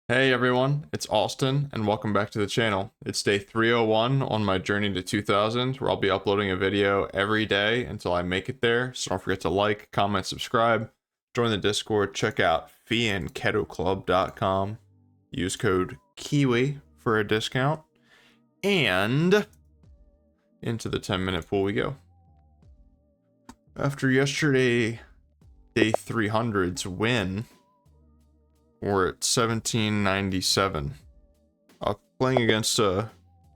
Hey everyone, it's Austin, and welcome back to the channel. It's day 301 on my journey to 2000, where I'll be uploading a video every day until I make it there. So don't forget to like, comment, subscribe, join the Discord, check out fiandketoclub.com, use code KIWI for a discount, and into the 10-minute pool we go. After yesterday, day 300's win, we're at 1797. Playing against a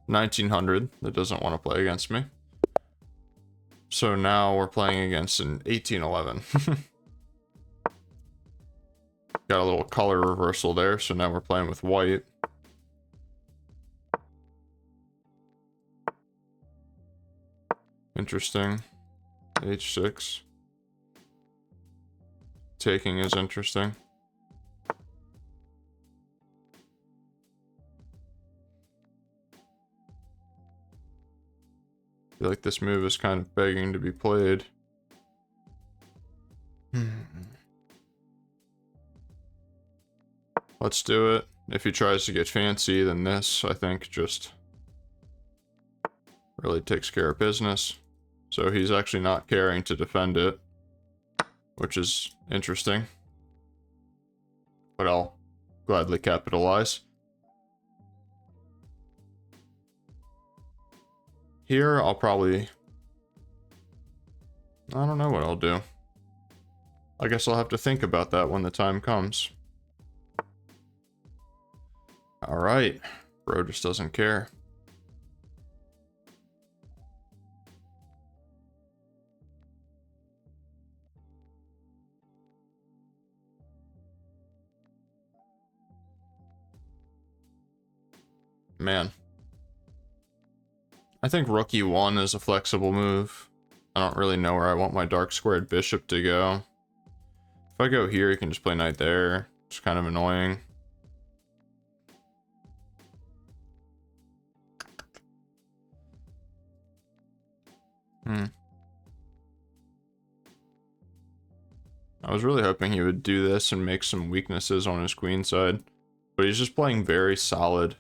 1900 that doesn't want to play against me. So now we're playing against an 1811. Got a little color reversal there, so now we're playing with white. Interesting. H6. Taking is interesting. I feel like this move is kind of begging to be played. Let's do it. If he tries to get fancy, then this, I think, just really takes care of business. So he's actually not caring to defend it, which is interesting. But I'll gladly capitalize. Here, I'll probably... I don't know what I'll do. I guess I'll have to think about that when the time comes. Alright. Bro just doesn't care. Man. I think rook e1 is a flexible move. I don't really know where I want my dark squared bishop to go. If I go here, you can just play knight there. It's kind of annoying. I was really hoping he would do this and make some weaknesses on his queen side. But he's just playing very solid.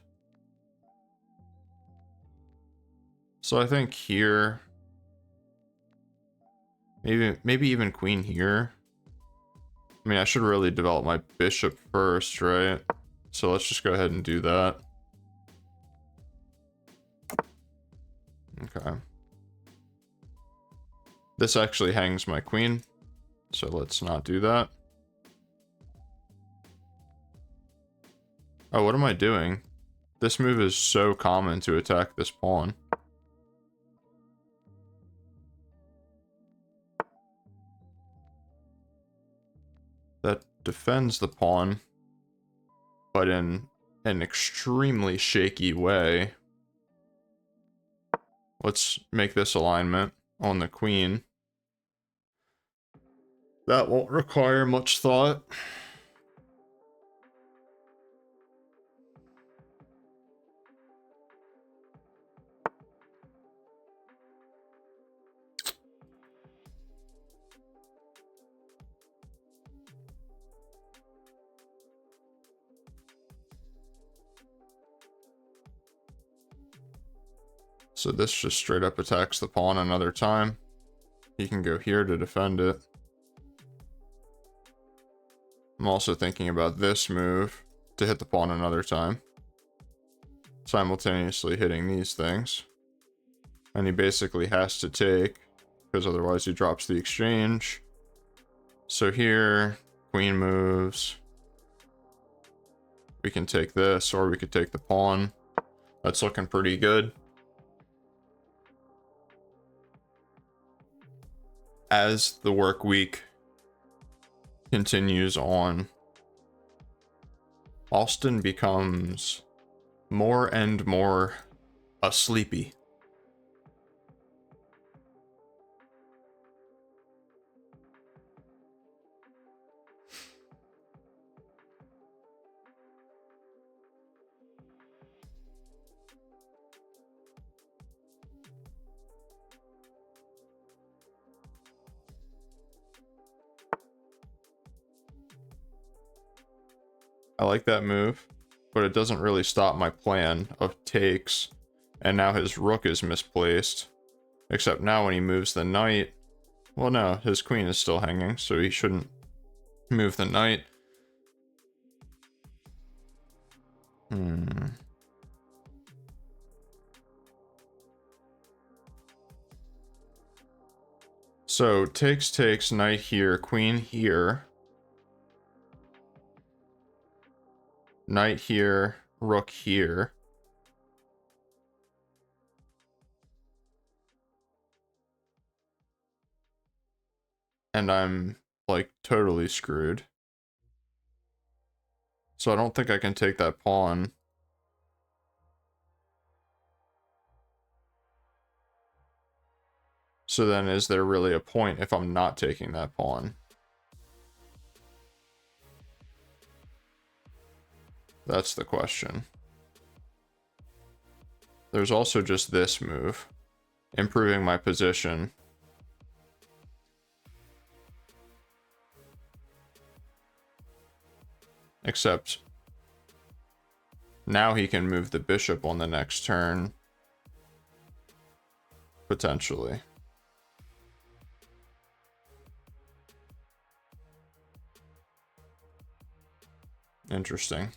So I think here... Maybe even queen here. I mean, I should really develop my bishop first, right? So let's just go ahead and do that. Okay. This actually hangs my queen, so let's not do that. Oh, what am I doing? This move is so common to attack this pawn. That defends the pawn, but in an extremely shaky way. Let's make this alignment on the queen. That won't require much thought. So this just straight up attacks the pawn another time. He can go here to defend it. I'm also thinking about this move to hit the pawn another time, simultaneously hitting these things. And he basically has to take, because otherwise he drops the exchange. So here, queen moves. We can take this, or we could take the pawn. That's looking pretty good. As the work week continues on, Austin becomes more and more a sleepy. I like that move. but it doesn't really stop my plan of takes. And now his rook is misplaced. Except now when he moves the knight... Well, no, his queen is still hanging, so he shouldn't move the knight. So, takes, knight here, queen here. Knight here, rook here. And I'm, like, totally screwed. So I don't think I can take that pawn. So then is there really a point if I'm not taking that pawn? That's the question. There's also just this move. Improving my position. Except now he can move the bishop on the next turn. Potentially. Interesting.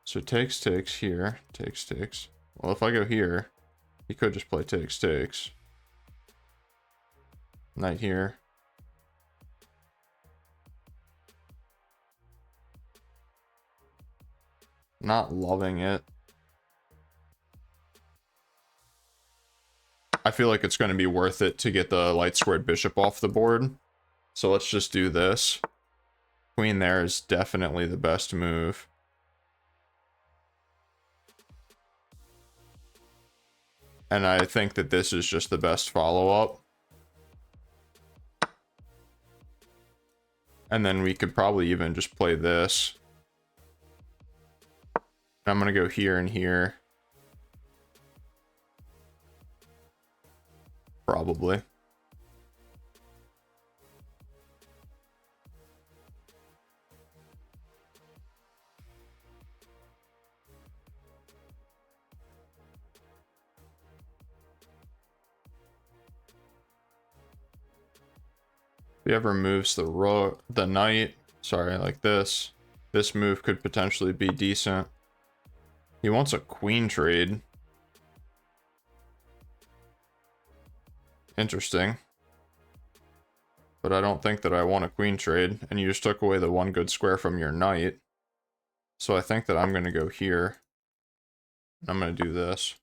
So takes here. Takes. Well, if I go here, he could just play takes. Knight here. Not loving it. I feel like it's going to be worth it to get the light squared bishop off the board. So let's just do this. Queen there is definitely the best move. And I think that this is just the best follow-up. And then we could probably even just play this. I'm going to go here and here. Probably. If he ever moves the knight, sorry, like this move could potentially be decent. He wants a queen trade. Interesting. But I don't think that I want a queen trade, and you just took away the one good square from your knight. So I think that I'm going to go here. I'm going to do this.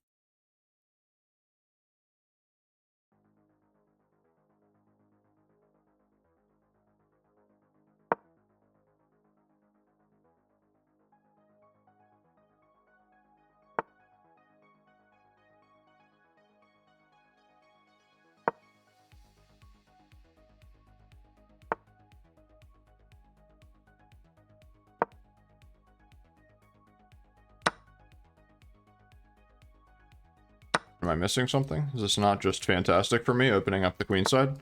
Am I missing something? Is this not just fantastic for me, opening up the queen side?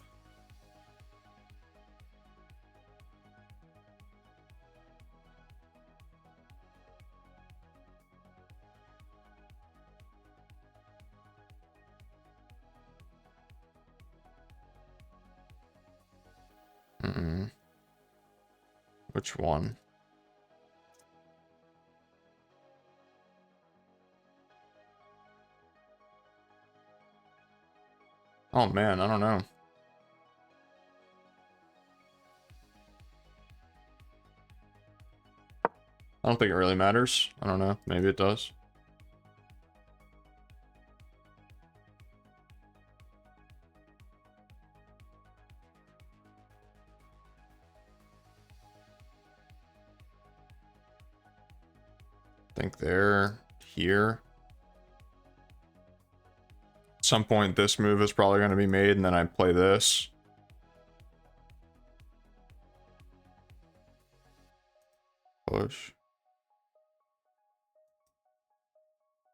Which one? Oh man, I don't know. I don't think it really matters. I don't know. Maybe it does. I think they're here. At some point, this move is probably going to be made, and then I play this. Push.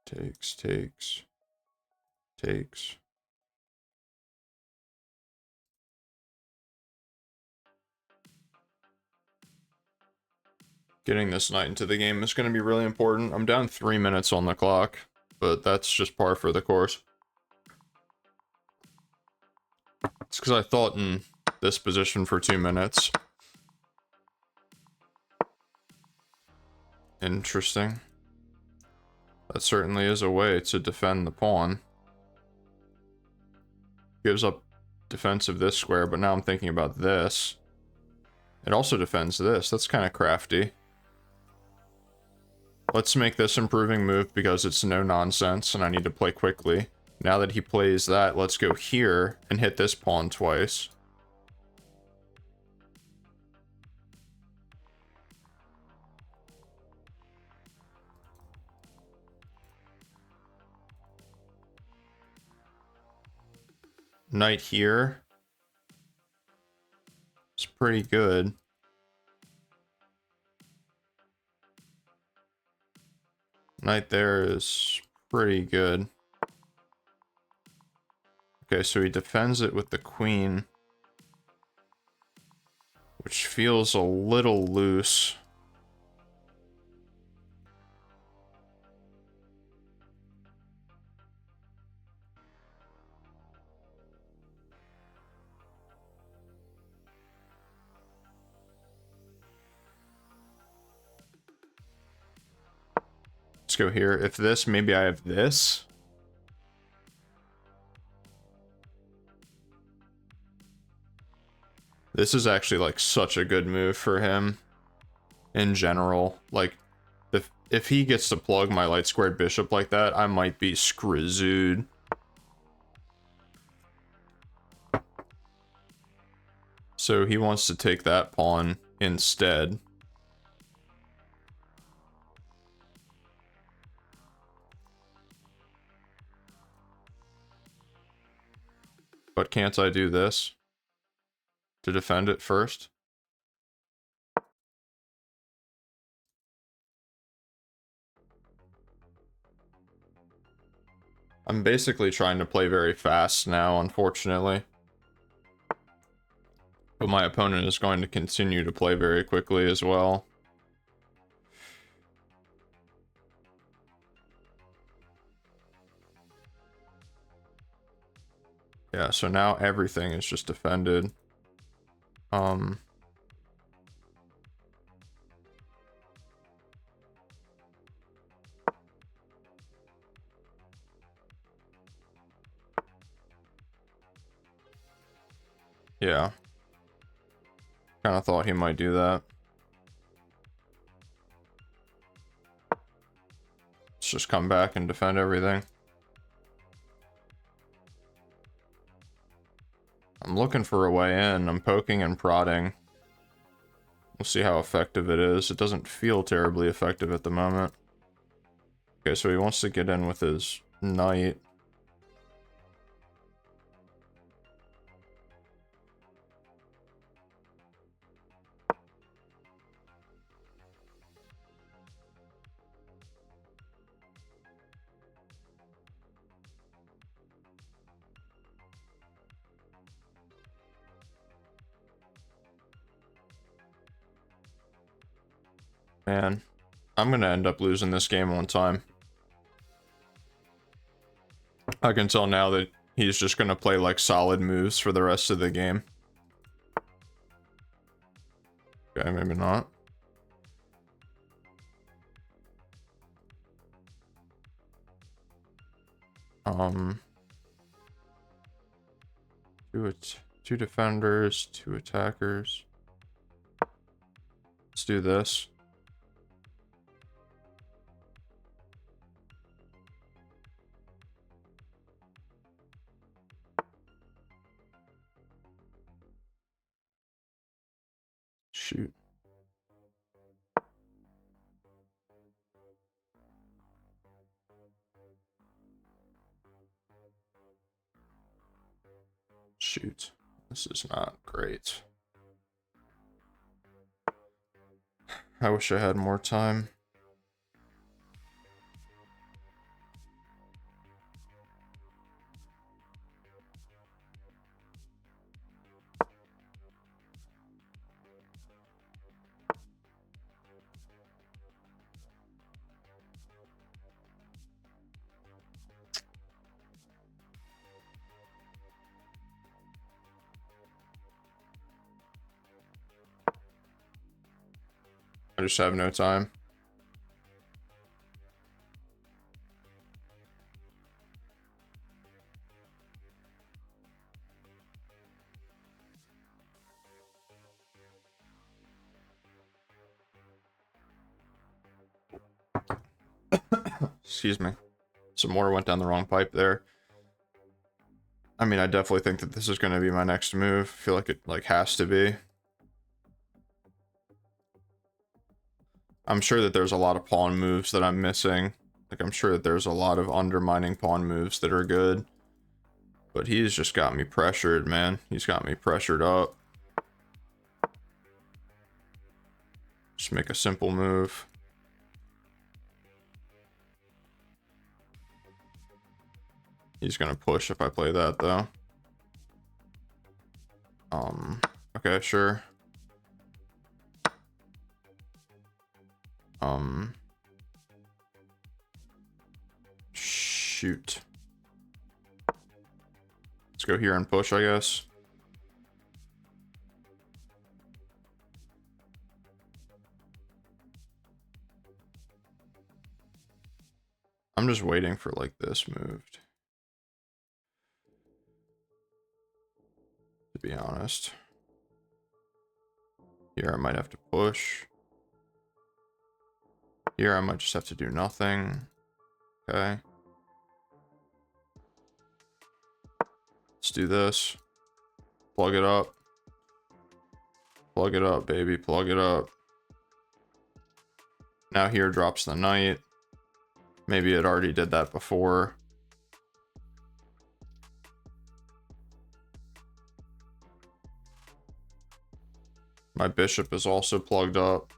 Takes. Getting this knight into the game is going to be really important. I'm down 3 minutes on the clock, but that's just par for the course. It's because I thought in this position for 2 minutes. Interesting. That certainly is a way to defend the pawn. Gives up defense of this square, but now I'm thinking about this. It also defends this. That's kind of crafty. Let's make this improving move because it's no nonsense and I need to play quickly. Now that he plays that, let's go here and hit this pawn twice. Knight here. It's pretty good. Knight there is pretty good. Okay, so he defends it with the queen, which feels a little loose. Let's go here. If this, maybe I have this. This is actually like such a good move for him in general. Like, if he gets to plug my light squared bishop like that, I might be screwed. So he wants to take that pawn instead. But can't I do this to defend it first? I'm basically trying to play very fast now, unfortunately. But my opponent is going to continue to play very quickly as well. Yeah, so now everything is just defended. Yeah. Kind of thought he might do that. Let's just come back and defend everything. I'm looking for a way in. I'm poking and prodding. We'll see how effective it is. It doesn't feel terribly effective at the moment. Okay, so he wants to get in with his knight. Man, I'm gonna end up losing this game on time. I can tell now that he's just gonna play like solid moves for the rest of the game. Okay, maybe not. Two defenders, two attackers. Let's do this. Shoot. Shoot. This is not great. I wish I had more time. I just have no time. Excuse me. Some more went down the wrong pipe there. I mean, I definitely think that this is going to be my next move. I feel like it has to be. I'm sure that there's a lot of pawn moves that I'm missing. Like, I'm sure that there's a lot of undermining pawn moves that are good. But he's just got me pressured, man. He's got me pressured up. Just make a simple move. He's gonna push if I play that, though. Okay, sure. Shoot. Let's go here and push, I guess. I'm just waiting for, like, this moved. To be honest. Here I might have to push. Here I might just have to do nothing. Okay. Let's do this. Plug it up. Plug it up, baby. Plug it up. Now here drops the knight. Maybe it already did that before. My bishop is also plugged up.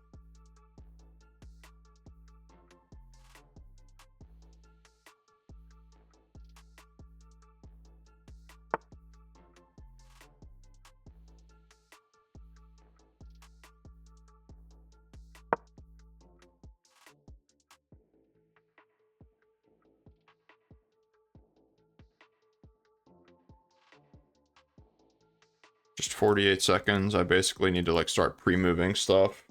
Just 48 seconds. I basically need to, like, start pre-moving stuff.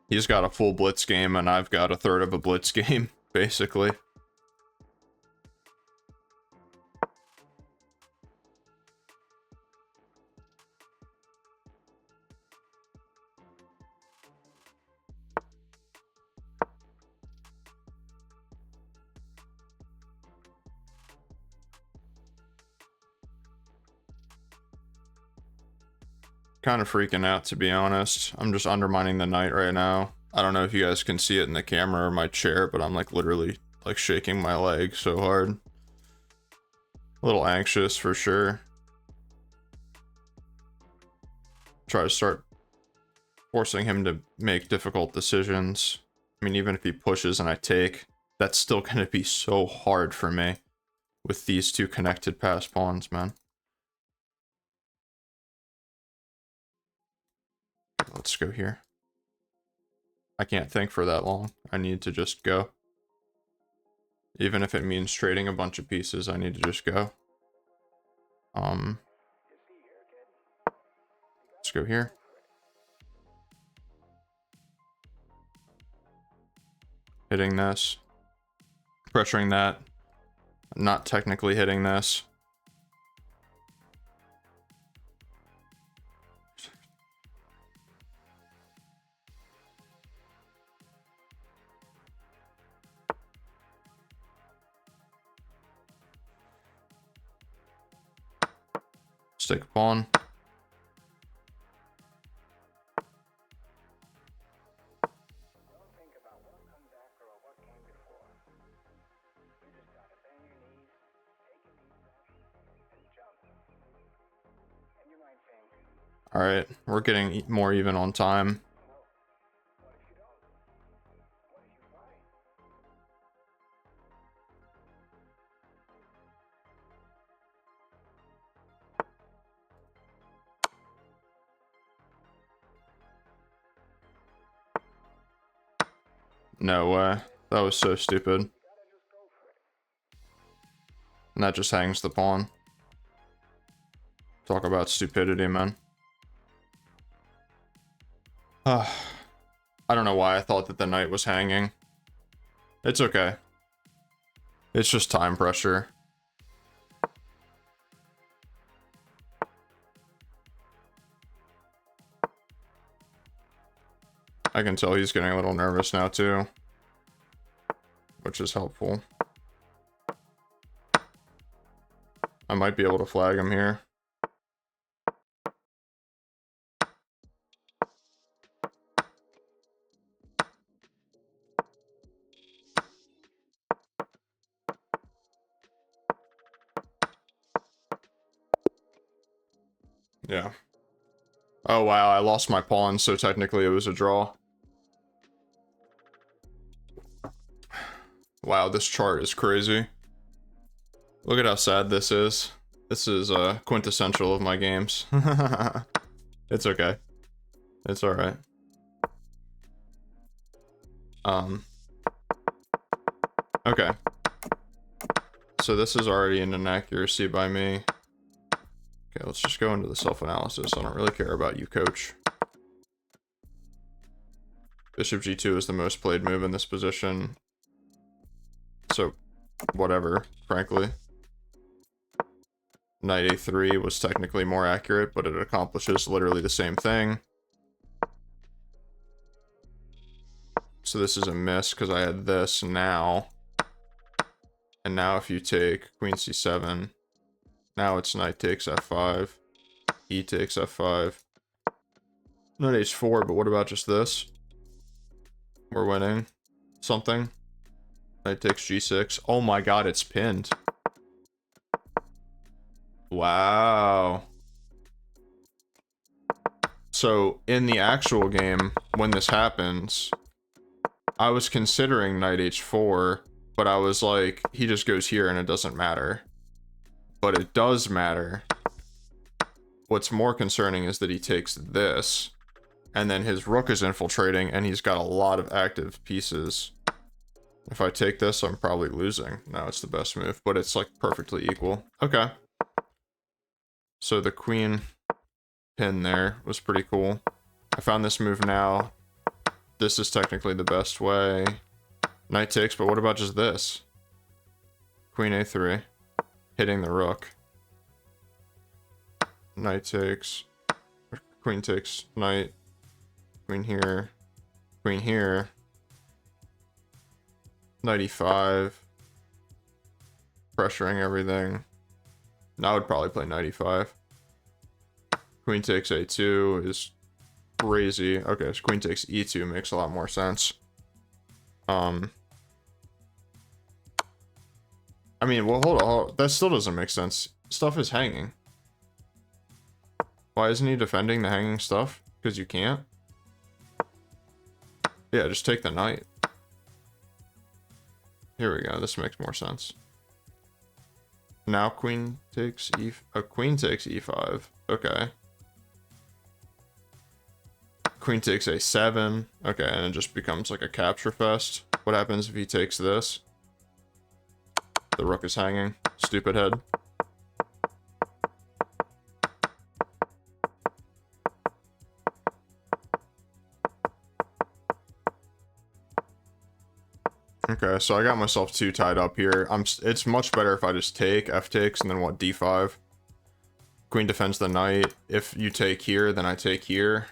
He's got a full blitz game and I've got a third of a blitz game, basically. Kind of freaking out, to be honest. I'm just undermining the knight right now. I don't know if you guys can see it in the camera or my chair, but I'm, like, literally, like, shaking my leg so hard. A little anxious for sure. Try to start forcing him to make difficult decisions. I mean, even if he pushes and I take, that's still going to be so hard for me with these two connected pass pawns, man. Let's go here. I can't think for that long. I need to just go. Even if it means trading a bunch of pieces, I need to just go. Let's go here. Hitting this. Pressuring that. Not technically hitting this. Stick a pawn. Alright, we're getting more even on time. No way. That was so stupid. And that just hangs the pawn. Talk about stupidity, man. I don't know why I thought that the knight was hanging. It's okay. It's just time pressure. I can tell he's getting a little nervous now too, which is helpful. I might be able to flag him here. Yeah. Oh wow, I lost my pawn, so technically it was a draw. Wow, this chart is crazy. Look at how sad this is. This is quintessential of my games. It's okay. It's alright. Okay. So this is already an inaccuracy by me. Okay, let's just go into the self-analysis. I don't really care about you, coach. Bishop g2 is the most played move in this position. So, whatever, frankly. Knight a3 was technically more accurate, but it accomplishes literally the same thing. So this is a miss because I had this now. And now if you take queen c7, now it's knight takes f5, e takes f5. Knight h4, but what about just this? We're winning something. Knight takes g6. Oh my god, it's pinned. Wow. So in the actual game, when this happens, I was considering knight h4, but I was like, he just goes here and it doesn't matter. But it does matter. What's more concerning is that he takes this, and then his rook is infiltrating, and he's got a lot of active pieces. If I take this, I'm probably losing. No, it's the best move, but it's like perfectly equal. Okay. So the queen pin there was pretty cool. I found this move now. This is technically the best way. Knight takes, but what about just this? Queen a3. Hitting the rook. Knight takes. Queen takes. Knight. Queen here. Queen here. Knight e5. Pressuring everything. Now I would probably play knight e5. Queen takes a2 is crazy. Okay, so queen takes e2 makes a lot more sense. I mean, well, hold on. That still doesn't make sense. Stuff is hanging. Why isn't he defending the hanging stuff? Because you can't? Yeah, just take the knight. Here we go. This makes more sense. Now queen takes queen takes e5. Okay. Queen takes a7. Okay, and it just becomes like a capture fest. What happens if he takes this? The rook is hanging. Stupid head. Okay, so I got myself too tied up here. It's much better if I just take, f takes, and then what, d5. Queen defends the knight. If you take here, then I take here.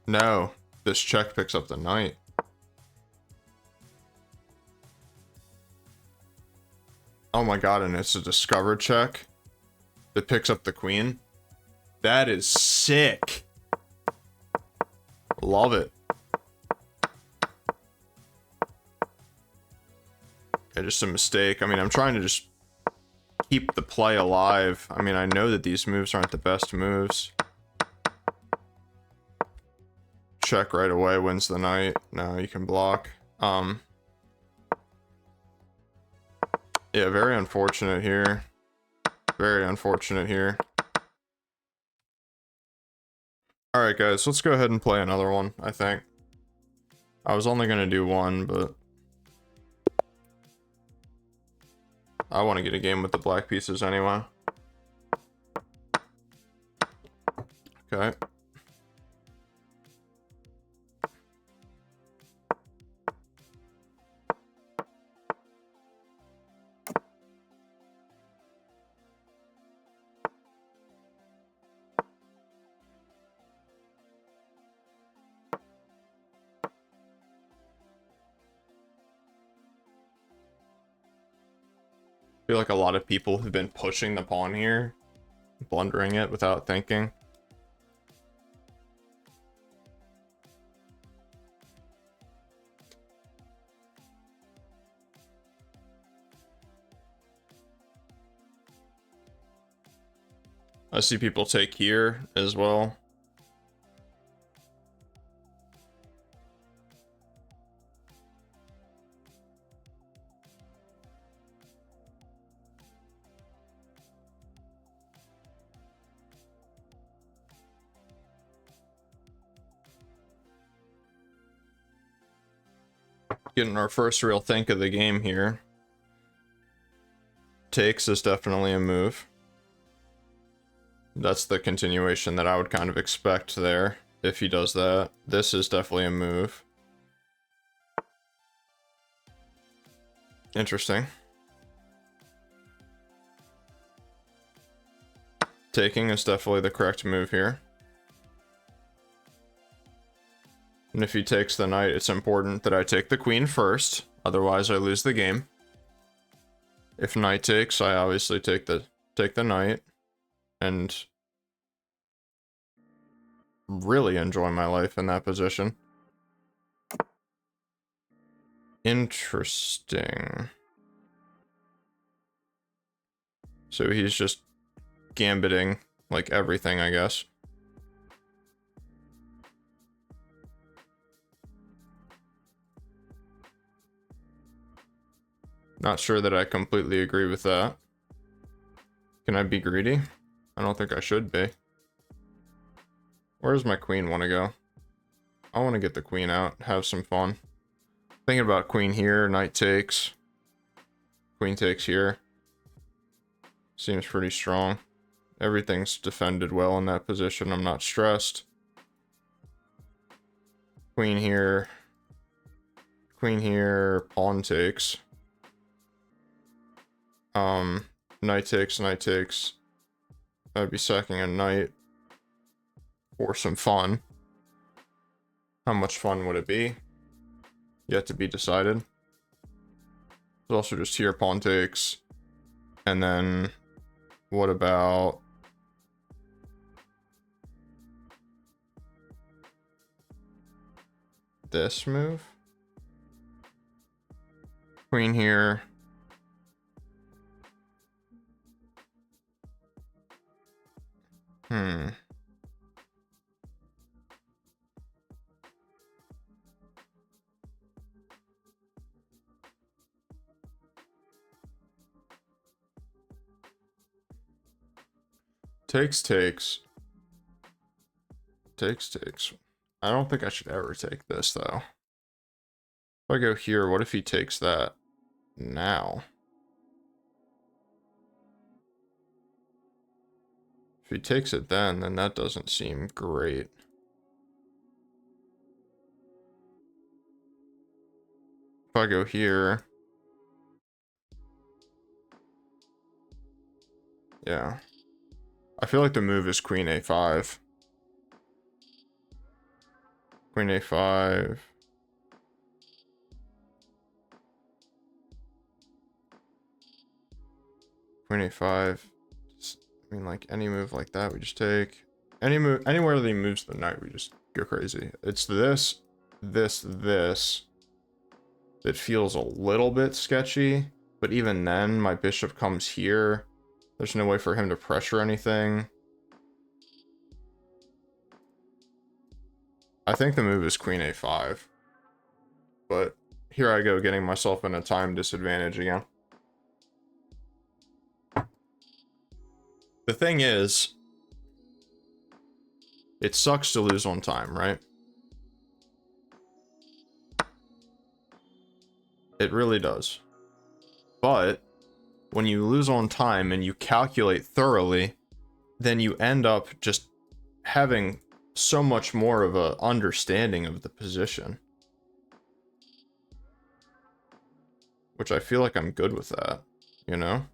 No, this check picks up the knight. Oh my god, and it's a discovered check that picks up the queen. That is sick. Love it. Yeah, just a mistake. I mean, I'm trying to just keep the play alive. I mean, I know that these moves aren't the best moves. Check right away wins the knight. No, you can block. Yeah, very unfortunate here. Very unfortunate here. Alright guys, let's go ahead and play another one, I think. I was only gonna do one, but I want to get a game with the black pieces anyway. Okay. feel like a lot of people have been pushing the pawn here, blundering it without thinking. I see people take here as well. Getting our first real think of the game here. Takes is definitely a move. That's the continuation that I would kind of expect there, if he does that. This is definitely a move. Interesting. Taking is definitely the correct move here. And if he takes the knight, it's important that I take the queen first, otherwise I lose the game. If knight takes, I obviously take the knight and really enjoy my life in that position. Interesting. So he's just gambiting like everything, I guess. Not sure that I completely agree with that. Can I be greedy? I don't think I should be. Where does my queen want to go? I want to get the queen out, have some fun. Thinking about queen here, knight takes. Queen takes here. Seems pretty strong. Everything's defended well in that position. I'm not stressed. Queen here. Queen here, pawn takes. Knight takes, knight takes. I'd be sacking a knight for some fun. How much fun would it be? Yet to be decided. There's also just here, pawn takes. And then, what about... this move? Queen here. Takes. Takes. I don't think I should ever take this, though. If I go here, what if he takes that now? If he takes it then that doesn't seem great. If I go here... yeah. I feel like the move is queen a5. Queen a5. Queen a5. I mean, like, any move like that, we just take. Any move, anywhere that he moves the knight, we just go crazy. It's this that feels a little bit sketchy, but even then, my bishop comes here. There's no way for him to pressure anything. I think the move is queen a5. But here I go, getting myself in a time disadvantage again. The thing is, it sucks to lose on time, right? It really does. But when you lose on time and you calculate thoroughly, then you end up just having so much more of a understanding of the position. Which I feel like I'm good with that, you know?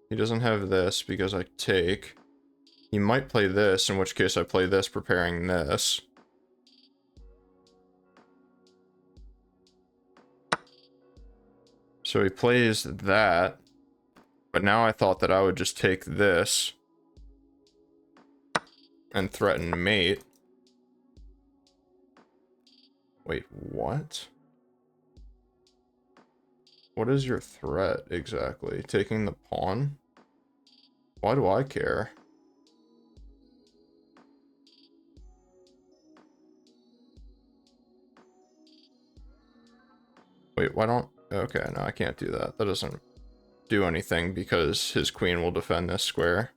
He doesn't have this because I take. He might play this, in which case I play this, preparing this. So he plays that, but now I thought that I would just take this and threaten mate. Wait, what? What is your threat exactly? Taking the pawn? Why do I care? Wait, why don't... Okay, no, I can't do that. That doesn't do anything because his queen will defend this square.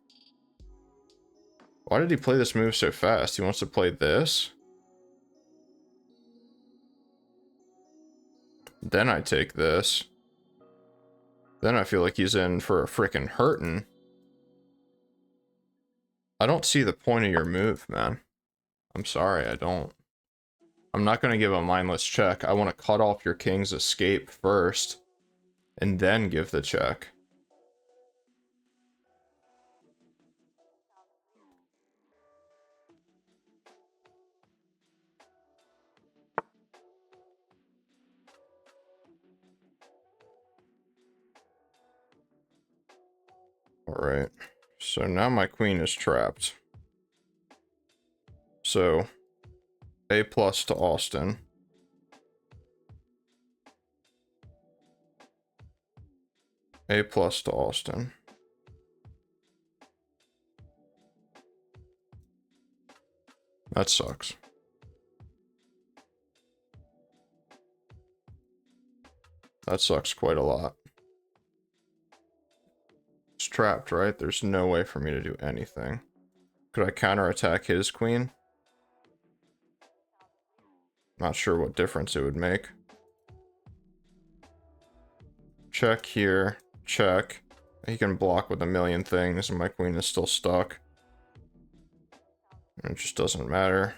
Why did he play this move so fast? He wants to play this? Then I take this. Then I feel like he's in for a frickin' hurtin'. I don't see the point of your move, man. I'm sorry, I don't. I'm not going to give a mindless check. I want to cut off your king's escape first, and then give the check. Alright, so now my queen is trapped. So, A+ to Austin. A+ to Austin. That sucks. That sucks quite a lot. It's trapped, right? There's no way for me to do anything. Could I counterattack his queen? Not sure what difference it would make. Check here. Check. He can block with a million things, and my queen is still stuck. It just doesn't matter.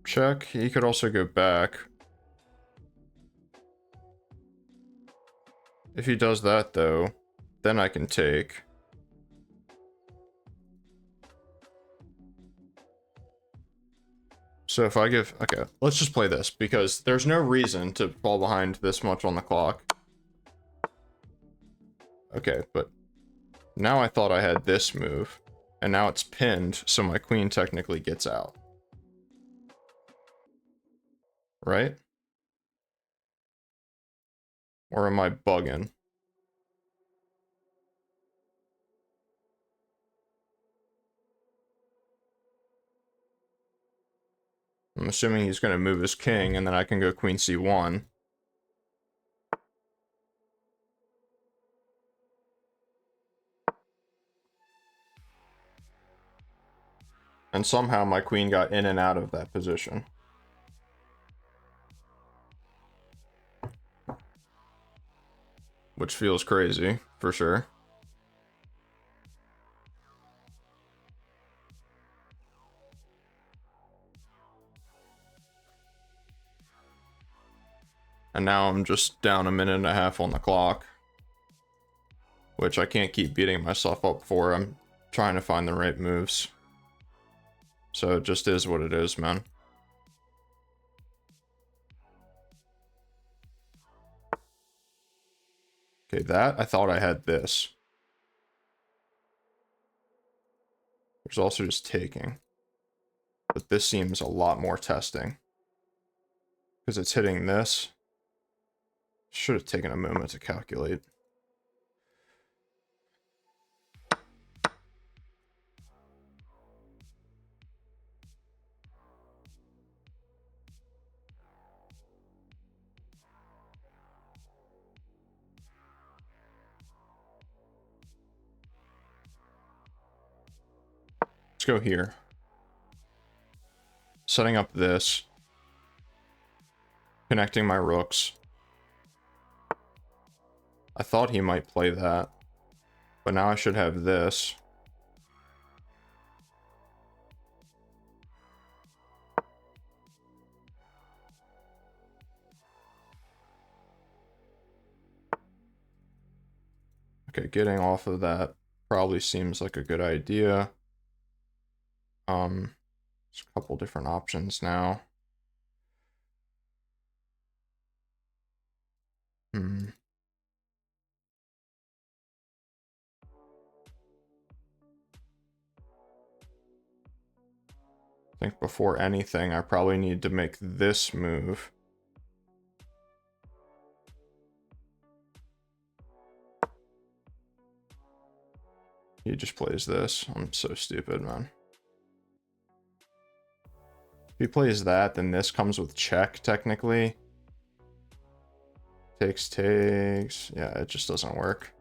Check. He could also go back. If he does that, though, then I can take. So if I give... Okay, let's just play this, because there's no reason to fall behind this much on the clock. Okay, but now I thought I had this move, and now it's pinned, so my queen technically gets out. Right? Or am I bugging? I'm assuming he's going to move his king, and then I can go queen c1. And somehow my queen got in and out of that position. Which feels crazy, for sure. And now I'm just down a minute and a half on the clock. Which I can't keep beating myself up for. I'm trying to find the right moves. So it just is what it is, man. Okay, that, I thought I had this. There's also just taking. But this seems a lot more testing. Because it's hitting this. Should have taken a moment to calculate. Let's go here. Setting up this. Connecting my rooks. I thought he might play that. But now I should have this. Okay, getting off of that probably seems like a good idea. There's a couple different options now. I think before anything, I probably need to make this move. He just plays this. I'm so stupid, man. If he plays that, then this comes with check, technically. Takes. Yeah, it just doesn't work.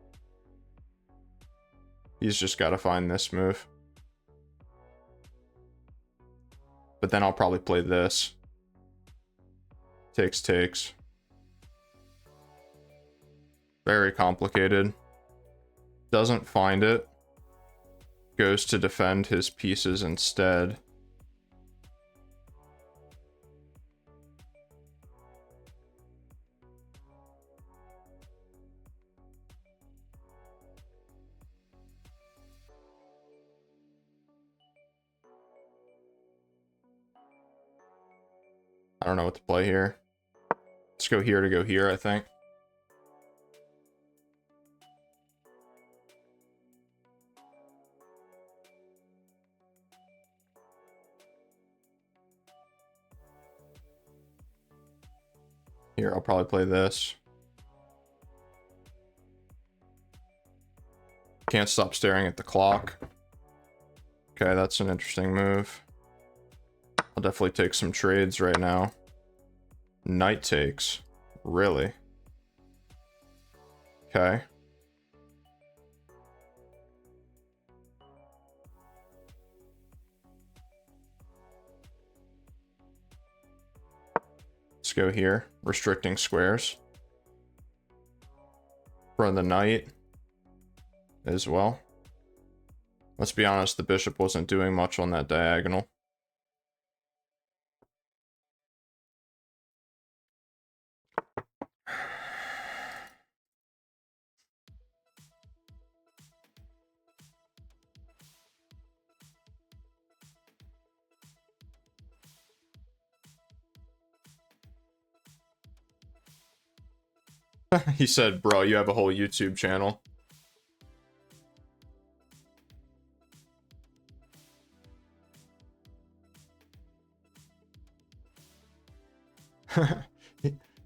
He's just got to find this move. But then I'll probably play this. Takes. Very complicated. Doesn't find it. Goes to defend his pieces instead. I don't know what to play here. Let's go here to go here, I think. Here, I'll probably play this. Can't stop staring at the clock. Okay, that's an interesting move. I'll definitely take some trades right now. Knight takes. Really? Okay. Let's go here. Restricting squares. Run the knight as well. Let's be honest, the bishop wasn't doing much on that diagonal. He said, bro, you have a whole YouTube channel.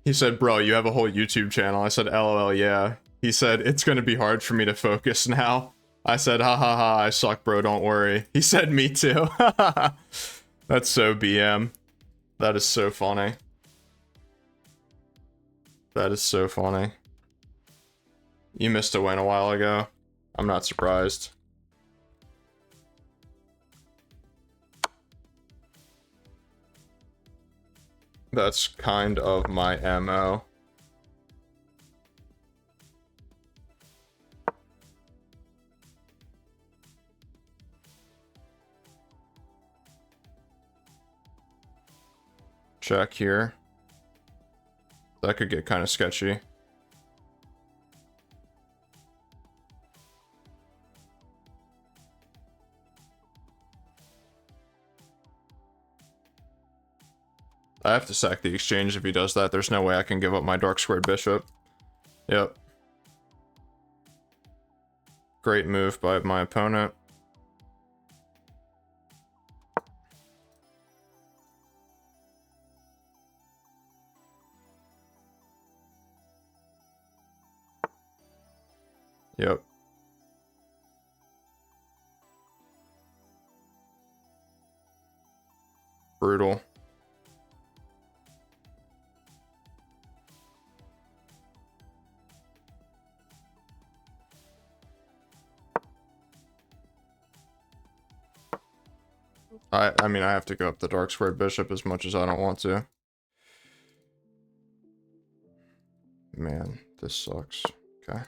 He said, bro, you have a whole YouTube channel. I said, LOL, yeah. He said, it's gonna be hard for me to focus now. I said, ha ha ha, I suck, bro, don't worry. He said, me too. That's so BM. That is so funny. That is so funny. You missed a win a while ago. I'm not surprised. That's kind of my MO. Check here. That could get kind of sketchy. I have to sack the exchange if he does that. There's no way I can give up my dark squared bishop. Yep. Great move by my opponent. Yep. Brutal. I mean, I have to go up the dark squared bishop as much as I don't want to. Man, this sucks. Okay.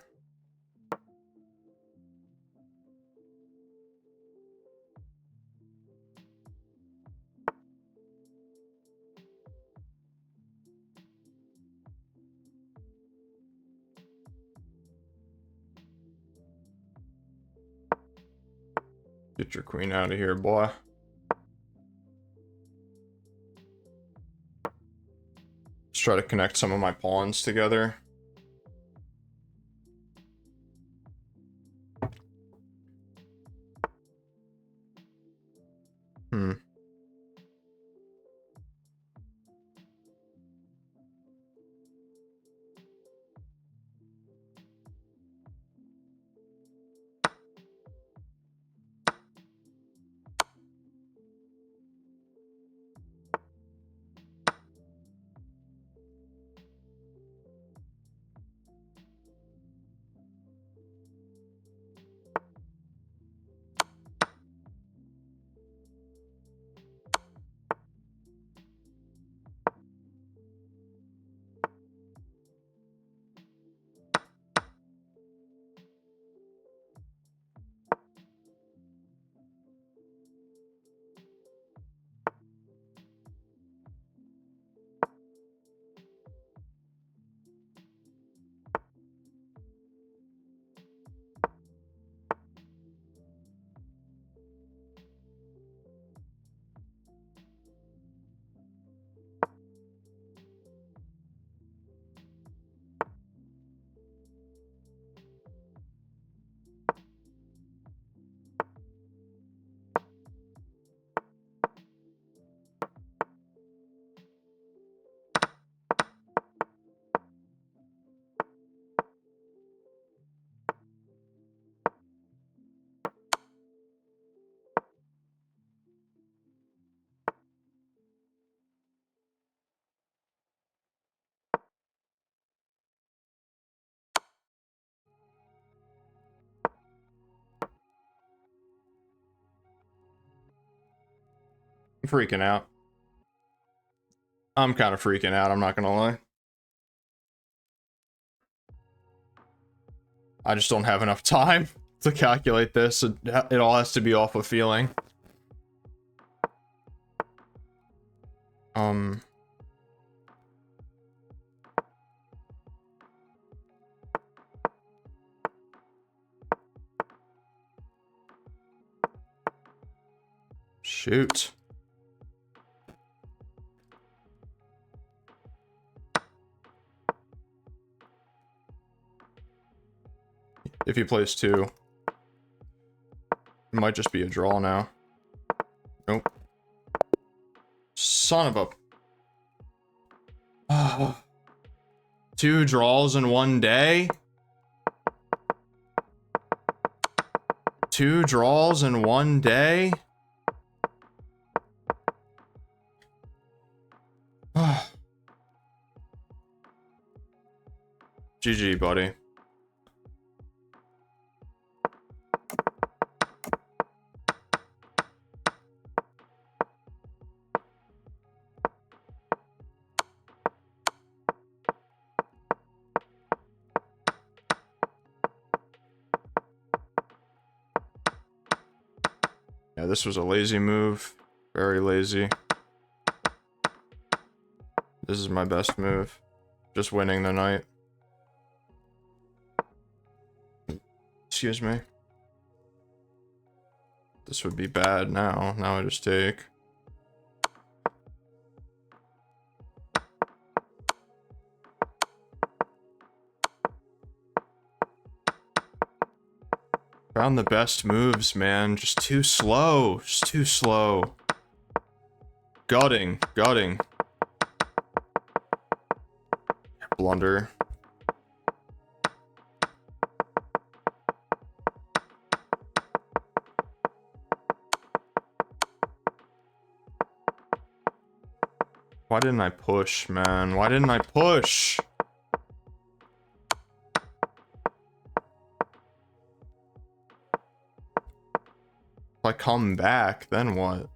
Get your queen out of here, boy. try to connect some of my pawns together. I'm freaking out. I'm kind of freaking out, I'm not gonna lie. I just don't have enough time to calculate this. It all has to be off of feeling. Shoot. If he plays 2, it might just be a draw now. Nope. Son of a... 2 draws in one day? 2 draws in one day? GG, buddy. Yeah, this was a lazy move. Very lazy. This is my best move. Just winning the night. Excuse me. This would be bad now. Now I just take. Found the best moves, man. Just too slow. Just too slow. Gutting. Gutting. Blunder. Why didn't I push, man? Why didn't I push? If I come back, then what?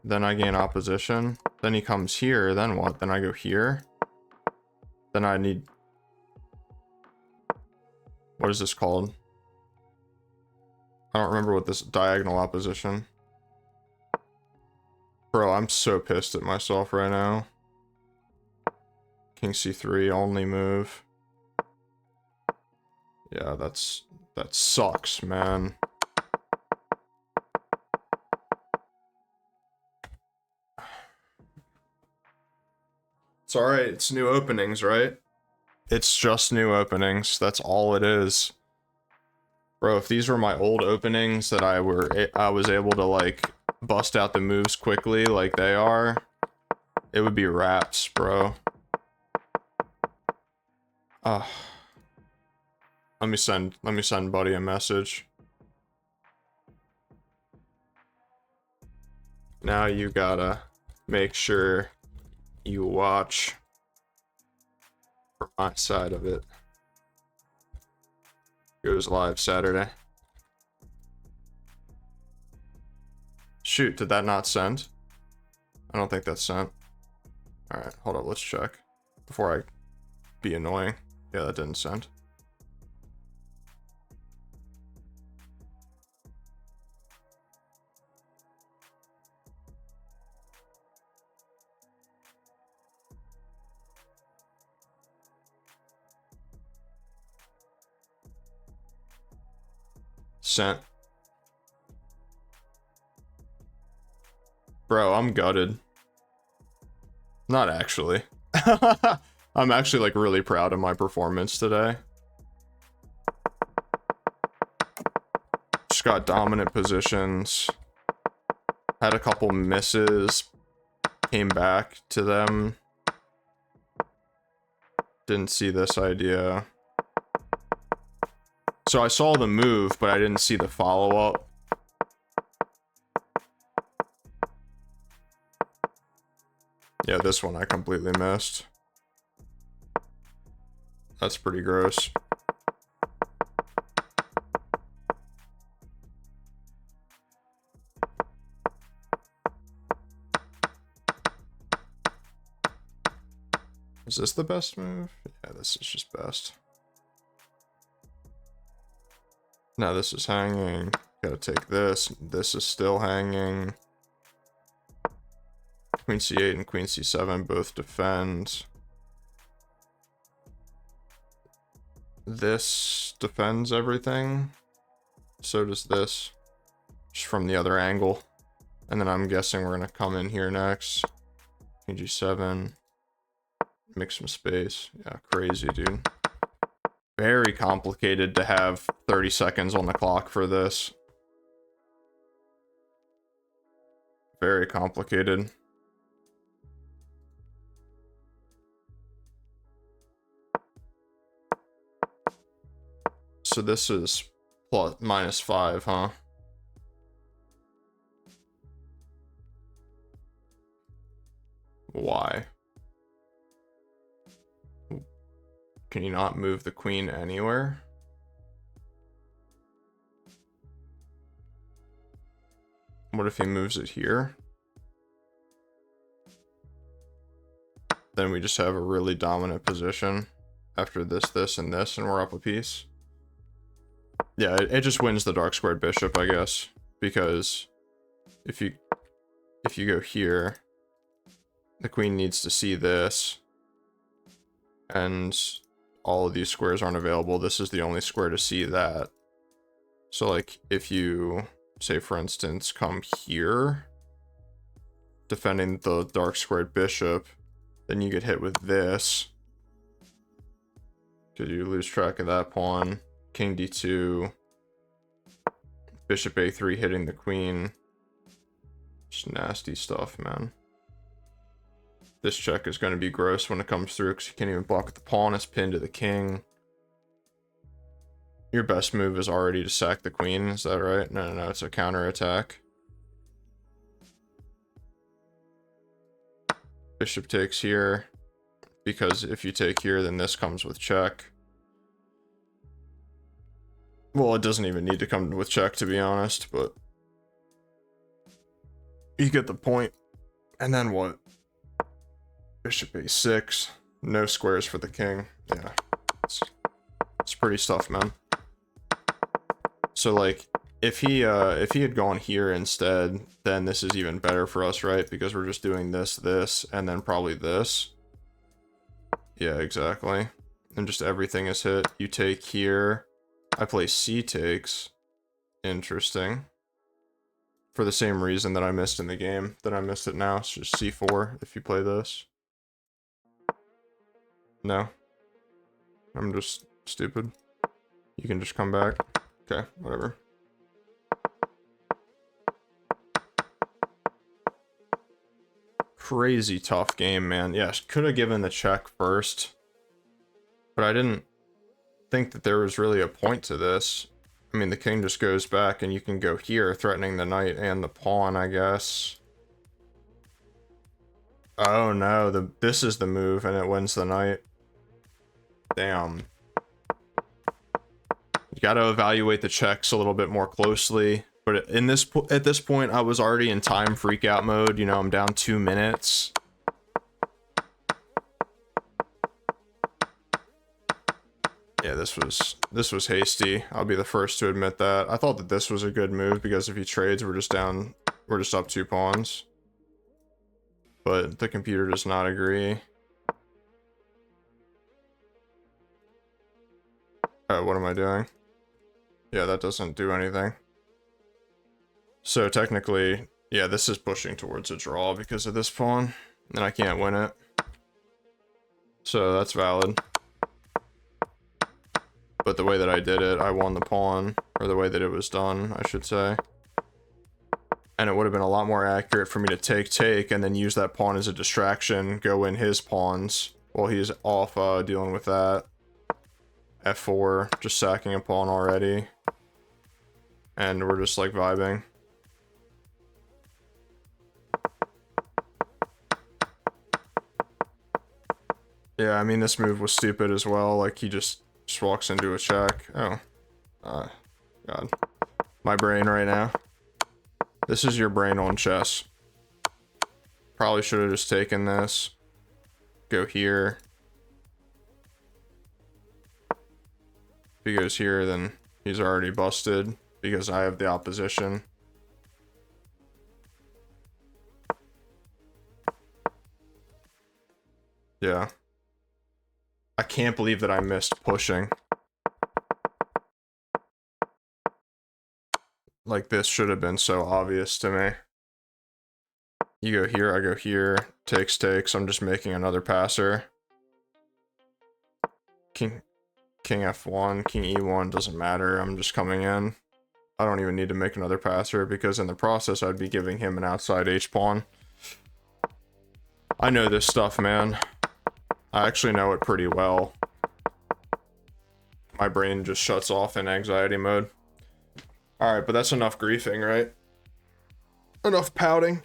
Then I gain opposition. Then he comes here, then what? Then I go here. Then I need... What is this called? I don't remember what this diagonal opposition. Bro, I'm so pissed at myself right now. King c3, only move. Yeah, that sucks, man. It's It's alright, it's new openings, right? It's just new openings, that's all it is. Bro, if these were my old openings that I was able to, like, bust out the moves quickly like they are, it would be wraps, bro. Let me send Buddy a message. Now you gotta make sure you watch for my side of it. Goes live Saturday. Shoot, did that not send? I don't think that's sent. Alright, hold up, let's check. Before I be annoying. Yeah, that didn't send. Sent. Bro, I'm gutted. Not actually. I'm actually, like, really proud of my performance today. Just got dominant positions. Had a couple misses. Came back to them. Didn't see this idea. So I saw the move, but I didn't see the follow-up. Yeah, this one I completely missed. That's pretty gross. Is this the best move? Yeah, this is just best. Now this is hanging. Gotta take this. This is still hanging. Queen c8 and queen c7 both defend. This defends everything. So does this. Just from the other angle. And then I'm guessing we're gonna come in here next. Queen g7. Make some space. Yeah, crazy, dude. Very complicated to have 30 seconds on the clock for this. Very complicated. So this is -5, huh? Why? Can you not move the queen anywhere? What if he moves it here? Then we just have a really dominant position after this, and this, and we're up a piece. Yeah, it just wins the dark squared bishop, I guess, because if you go here, the queen needs to see this, and all of these squares aren't available. This is the only square to see that. So, like, if you, say, for instance, come here, defending the dark squared bishop, then you get hit with this. Because you lose track of that pawn. King d2. Bishop a3 hitting the queen. Just nasty stuff, man. This check is going to be gross when it comes through because you can't even block the pawn. It's pinned to the king. Your best move is already to sack the queen. Is that right? No, it's a counterattack. Bishop takes here. Because if you take here, then this comes with check. Well, it doesn't even need to come with check, to be honest, but you get the point. And then what? Bishop a6. No squares for the king. Yeah. It's pretty stuff, man. So, like, if he had gone here instead, then this is even better for us, right? Because we're just doing this, and then probably this. Yeah, exactly. And just everything is hit. You take here. I play c takes. Interesting. For the same reason that I missed in the game, that I missed it now. It's just c4 if you play this. No. I'm just stupid. You can just come back. Okay, whatever. Crazy tough game, man. Yes, could have given the check first. But I didn't think that there was really a point to this. I mean, the king just goes back and you can go here, threatening the knight and the pawn, I guess. Oh no, this is the move and it wins the knight. Damn. You gotta evaluate the checks a little bit more closely. But at this point, I was already in time freakout mode. You know, I'm down 2 minutes. Yeah, this was hasty. I'll be the first to admit that. I thought that this was a good move because if he trades, we're just up 2 pawns. But the computer does not agree. Oh, what am I doing? Yeah, that doesn't do anything. So technically, yeah, this is pushing towards a draw because of this pawn, and I can't win it. So that's valid. But the way that I did it, I won the pawn, or the way that it was done, I should say. And it would have been a lot more accurate for me to take, and then use that pawn as a distraction, go in his pawns while he's off dealing with that. F4, just sacking a pawn already. And we're just like vibing. Yeah, I mean, this move was stupid as well. Like, he just walks into a check. Oh. God. My brain right now. This is your brain on chess. Probably should have just taken this. Go here. If he goes here, then he's already busted because I have the opposition. Yeah. I can't believe that I missed pushing. Like, this should have been so obvious to me. You go here, I go here. Takes. I'm just making another passer. King F1, King E1, doesn't matter. I'm just coming in. I don't even need to make another passer because in the process, I'd be giving him an outside H-pawn. I know this stuff, man. I actually know it pretty well. My brain just shuts off in anxiety mode. Alright, but that's enough griefing, right? Enough pouting.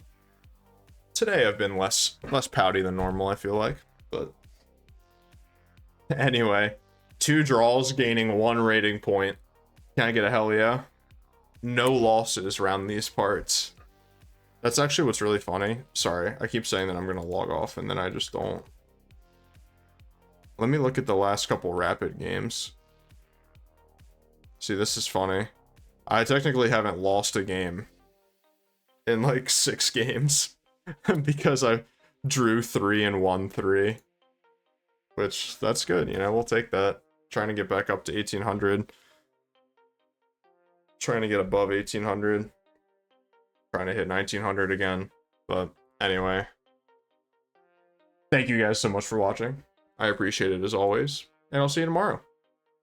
Today I've been less pouty than normal, I feel like. But anyway, 2 draws, gaining 1 rating point. Can I get a hell yeah? No losses around these parts. That's actually what's really funny. Sorry, I keep saying that I'm gonna log off and then I just don't. Let me look at the last couple rapid games. See, this is funny. I technically haven't lost a game in like 6 games because I drew 3 and won 3. Which, that's good, you know, we'll take that. Trying to get back up to 1800. Trying to get above 1800. Trying to hit 1900 again. But anyway. Thank you guys so much for watching. I appreciate it as always. And I'll see you tomorrow.